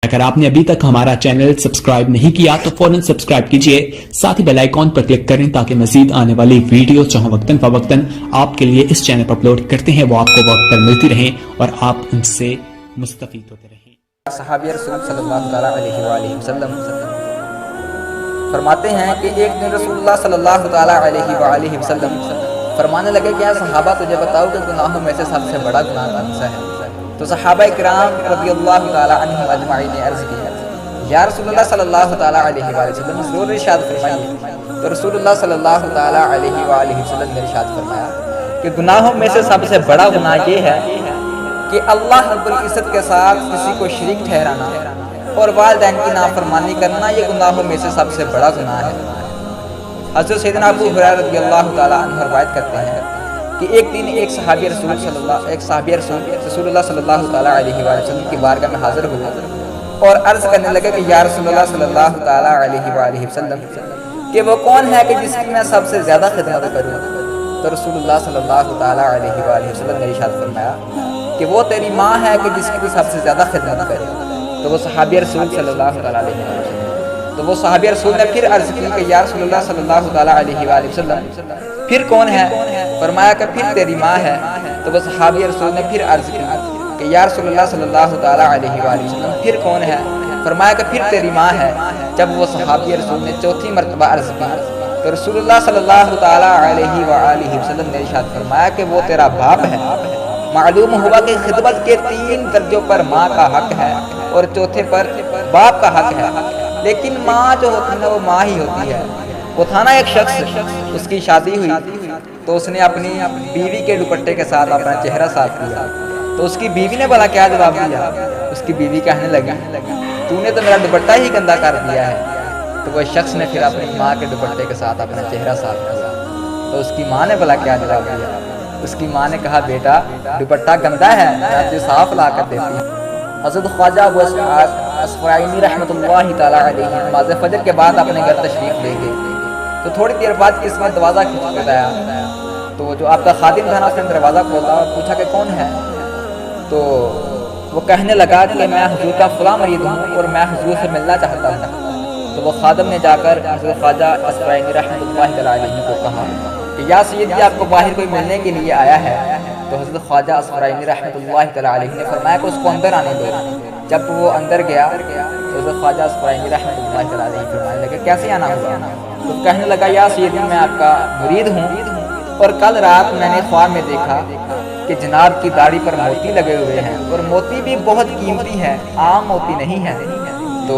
अगर आपने अभी तक हमारा चैनल सब्सक्राइब नहीं किया तो फौरन सब्सक्राइब कीजिए, साथ ही बेल आइकॉन पर क्लिक करें ताकि मजीद आने वाली वीडियो जो वक्तन फवक्तन आपके लिए इस चैनल पर अपलोड करते हैं वो आपको वक्त पर मिलती रहें और आप उनसे मुस्तफीद होते रहें। सहाबी रसूल सल्लल्लाहु अलैहि वसल्लम फरमाते हैं कि एक दिन रसूलुल्लाह सल्लल्लाहु अलैहि वसल्लम फरमाने लगे कि या सहाबा तुझे बताओ कि गुनाहों में से सबसे बड़ा गुनाह कौन सा है। तो सहाबा इकराम रज़ियल्लाहु ताला अन्हुम अजमाइन ने अर्ज़ किया, या रसूलुल्लाह सल्लल्लाहु अलैहि वसल्लम ज़रूर इरशाद फरमाइए। तो रसूलुल्लाह सल्लल्लाहु अलैहि वसल्लम ने इरशाद फरमाया कि गुनाहों में से सबसे बड़ा गुनाह ये है कि अल्लाह रब्बुल इज़्ज़त के साथ किसी को शरीक ठहराना और वालिदैन की नाफरमानी करना, ये गुनाहों में से सबसे बड़ा गुनाह है। हज़रत सैयदना अबू हुरैरा रज़ियल्लाहु ताला अन्हु रिवायत करते हैं कि एक दिन एक सहाबी रसूलुल्लाह सल्लल्लाहु अलैहि वसल्लम की बारगाह में हाजिर हुए और अर्ज़ करने लगे कि या रसूलुल्लाह सल्लल्लाहु अलैहि वसल्लम कि वो कौन है कि जिसकी मैं सबसे ज़्यादा खिदमत करूँ। तो रसूलुल्लाह सल्लल्लाहु अलैहि वसल्लम ने इरशाद फरमाया कि वो तेरी माँ है कि जिसकी तू सबसे ज़्यादा खिदमत करे। तो वो सहाबी रसूल सल्लल्लाहु अलैहि वसल्लम ने फिर अर्ज़ की कि या रसूलुल्लाह सल्लल्लाहु अलैहि वसल्लम फिर कौन है। फरमाया कि फिर तेरी माँ है। तो वो सहाबी रसूल ने फिर अर्ज़ की कि या रसूलुल्लाह सल्लल्लाहु अलैहि वसल्लम फिर कौन है। फरमाया कि फिर तेरी माँ है। जब वो सहाबी रसूल ने चौथी मरतबा अर्ज़ की तो रसूलुल्लाह सल्लल्लाहु अलैहि वसल्लम ने इरशाद फरमाया कि वो तेरा बाप है। मालूम हुआ कि खिदमत के 3 दर्जों पर माँ का हक है और चौथे पर बाप का हक है, लेकिन माँ जो होती है वो माँ ही होती है। वो था ना एक शख्स, उसकी शादी हुई तो उसने अपनी बीवी के दुपट्टे के साथ अपना चेहरा साफ किया। तो उसकी बीवी ने भला क्या जवाब दिया। उसकी बीवी कहने लगी तूने तो मेरा दुपट्टा ही गंदा कर दिया है। तो वह शख्स ने फिर अपनी माँ के दुपट्टे के साथ अपना चेहरा साफ किया। तो उसकी माँ ने भला क्या जवाब दिया। उसकी माँ ने कहा बेटा दुपट्टा गंदा है, मैं तुझे साफ ला कर देती हूँ। हज़रत ख्वाजा अबू अस्फ़राइनी रहमतुल्लाहि तआला अलैहि नमाज़ फजर के बाद अपने घर तशरीफ़ ले गए। तो थोड़ी देर बाद किसी ने दरवाज़ा खटखटाया। तो जो आपका खादिम था ना उसने दरवाज़ा खोला और पूछा कि कौन है। तो वो कहने लगा कि मैं हुजूर का फलां मरीद हूँ और मैं हुजूर से मिलना चाहता हूँ। तो वो खादिम ने जाकर हज़रत ख्वाजा अस्फ़राइनी रहमतुल्लाहि तआला अलैहि को कहा कि या सैयदी आपको बाहर कोई मिलने के लिए आया है। तो हज़रत ख्वाजा अस्फ़राइनी रहमतुल्लाहि तआला अलैहि ने फरमाया कि उसको अंदर आने दो। जब वो अंदर गया तो हज़रत ख्वाजा अस्फ़राइनी रहमतुल्लाहि तआला अलैहि फरमाने लगे कैसे आना हुआ। तो कहने लगा या सैयदी मैं आपका मुरीद हूँ और कल रात मैंने ख्वाब में देखा कि जनाब की दाढ़ी पर मोती लगे हुए हैं और मोती भी बहुत कीमती है, आम मोती नहीं है। तो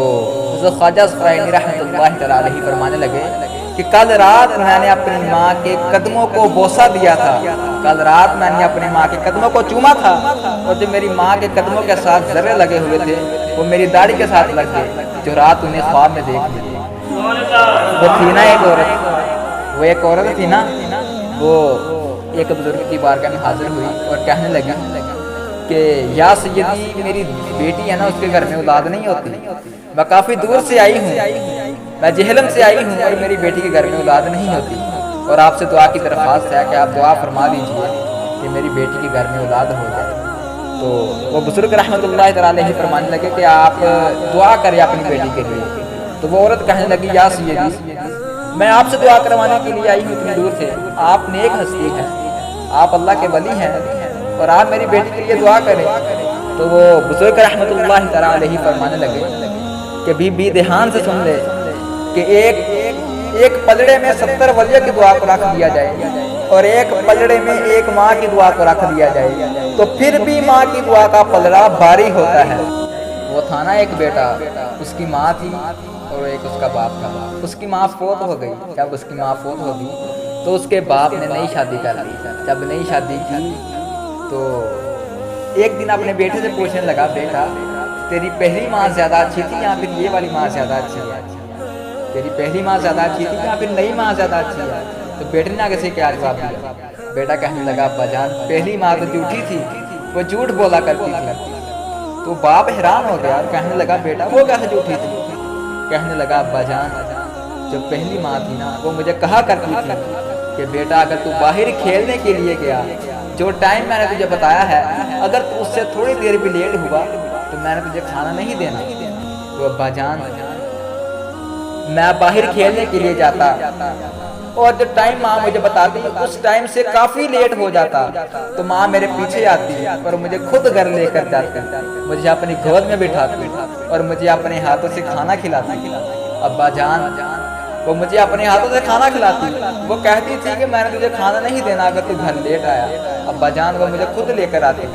हज़रत ख्वाजा अस्फ़राइनी रहमतुल्लाहि तआला अलैहि फरमाने लगे कि कल रात मैंने अपनी माँ के कदमों को बोसा दिया था। कल रात मैंने अपनी माँ के कदमों को चूमा था और जो मेरी माँ के कदमों के साथ जर्रे लगे हुए थे वो मेरी दाढ़ी के साथ लग गए, जो रात उन्हें ख्वाब में देख ली। वो थी ना एक औरत, वो एक औरत थी ना, वो एक बुजुर्ग की बारगाह में हाजिर हुई और कहने लगी कि या सैयदी मेरी बेटी है ना उसके घर में औलाद नहीं होती, मैं काफ़ी दूर से आई हूँ, मैं जहलम से आई हूँ और मेरी बेटी के घर में औलाद नहीं होती और आपसे दुआ की दरख्वास्त है कि आप दुआ फरमा दीजिए कि मेरी बेटी के घर में औलाद हो जाए। तो वो बुजुर्ग रहमतुल्लाहि तआला अलैहि फरमाने लगे कि आप दुआ करें अपनी बेटी के लिए। तो वो औरत कहने लगी या सैयदी मैं आपसे दुआ करवाने के लिए आई हूँ इतनी दूर से, आप नेक हस्ती हैं, आप अल्लाह के वली हैं और आप मेरी बेटी के लिए दुआ करें। तो वो बुजुर्ग रहमतुल्लाहि तआला अलैहि फरमाने लगे कि बीबी ध्यान से सुन ले कि एक पलड़े में 70 वलियों की दुआ को रख दिया जाए और एक पलड़े में एक माँ की दुआ को रख दिया जाए तो फिर भी माँ की दुआ का पलड़ा भारी होता है। वो था ना एक बेटा, उसकी माँ थी और एक उसका बाप था। उसकी माँ फोत हो गई। जब उसकी माँ फोत हो गई तो उसके बाप ने नई शादी कर ली। जब नई शादी की तो एक दिन अपने बेटे से पूछने लगा बेटा तेरी पहली माँ ज़्यादा अच्छी थी या फिर ये वाली माँ ज़्यादा अच्छी है। तेरी पहली माँ ज़्यादा अच्छी थी या फिर नई माँ ज़्यादा अच्छी है। तो बेटे ने आगे से क्या जवाब दिया। बेटा कहने लगा अब्बाजान पहली माँ तो झूठी थी, वो झूठ बोला करती थी। तो बाप हैरान हो गया और कहने लगा बेटा वो कैसे झूठी थी। कहने लगा अब्बाजान जो पहली माँ थी ना वो मुझे कहा करती थी कि बेटा अगर तू बाहर खेलने के लिए गया, जो टाइम मैंने तुझे बताया है, अगर तू उससे थोड़ी देर भी लेट हुआ तो मैंने तुझे खाना नहीं देना। تو ابا جان میں باہر کھیلنے کے لیے جاتا اور جو ٹائم ماں مجھے بتاتی اس ٹائم سے کافی لیٹ ہو جاتا تو ماں میرے پیچھے آتی اور مجھے خود گھر لے کر جاتی، مجھے اپنی گود میں بٹھاتی اور مجھے اپنے ہاتھوں سے کھانا کھلاتی۔ ابا جان وہ مجھے اپنے ہاتھوں سے کھانا کھلاتی، وہ کہتی تھی کہ میں نے تجھے کھانا نہیں دینا اگر تو گھر لیٹ آیا۔ ابا جان وہ مجھے خود لے کر آتی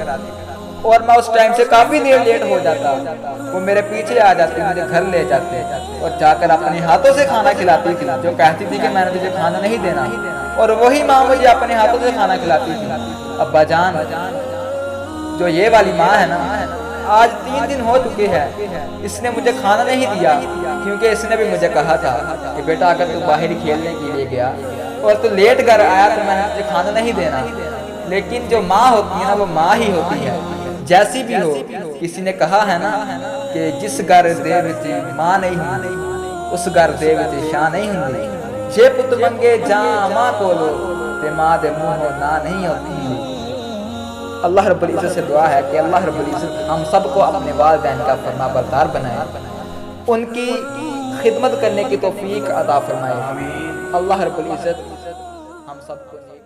اور میں اس ٹائم سے کافی دیر لیٹ ہو جاتا، وہ میرے پیچھے آ جاتی، مجھے گھر لے جاتے اور جا کر اپنے ہاتھوں سے کھانا کھلاتی تھی، جو کہتی تھی کہ میں نے تجھے کھانا نہیں دینا، اور وہی ماں مجھے اپنے ہاتھوں سے کھانا کھلاتی تھی۔ ابا جان جو یہ والی ماں ہے نا، آج 3 دن ہو چکے ہیں، اس نے مجھے کھانا نہیں دیا، کیونکہ اس نے بھی مجھے کہا تھا کہ بیٹا اگر تو باہر کھیلنے کے لیے گیا اور تو لیٹ گھر آیا تو میں نے تجھے کھانا نہیں دینا۔ لیکن جو ماں ہوتی ہے نا وہ ماں ہی ہوتی ہے، جیسی بھی ہو۔ کسی نے کہا ہے نا کہ جس گھر دے وچ ماں نہیں ہوندی اس گھر دے وچ شاں نہیں ہوندی، جے پت منگے جاں ماں کولو تے ماں دے منہوں نہ نہیں ہوتی۔ اللہ رب العزت سے دعا ہے کہ اللہ رب العزت ہم سب کو اپنے والدین کا فرما بردار بنائے، ان کی خدمت کرنے کی توفیق عطا فرمائے۔ اللہ رب العزت ہم سب کو نیک